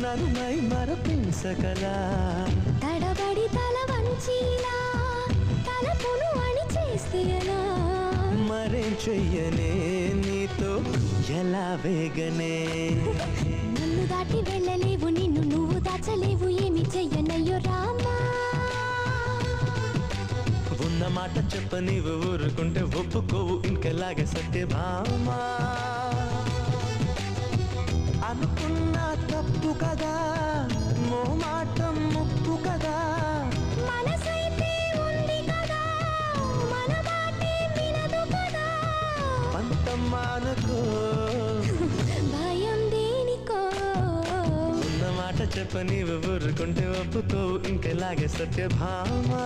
నన్ను మై మరపించగలా తడబడి తల వంచిలా తలపును అని చేస్తే ఎలా మరేం చెయ్యనే నీతో ఎలా వేగనే నన్ను దాటి వెళ్ళలేవు నిన్ను నువ్వు దాచలేవు ఏమి చెయ్యనయ్యో రామా ఉన్న మాట చెప్ప నీవు ఊరుకుంటే ఒప్పుకోవు ఇంకెలాగే సత్యభామా అనుకున్నా తప్పు కదా మోమాటం ముప్పు కదా మనసైతే ఉంది కదా మన మాటే వినదు కదా పంతం మానుకో భయం దేనికో ఉన్న మాట చెప్ప నీవు ఊరుకుంటే ఒప్పుకోవు ఇంకెలాగే సత్యభామా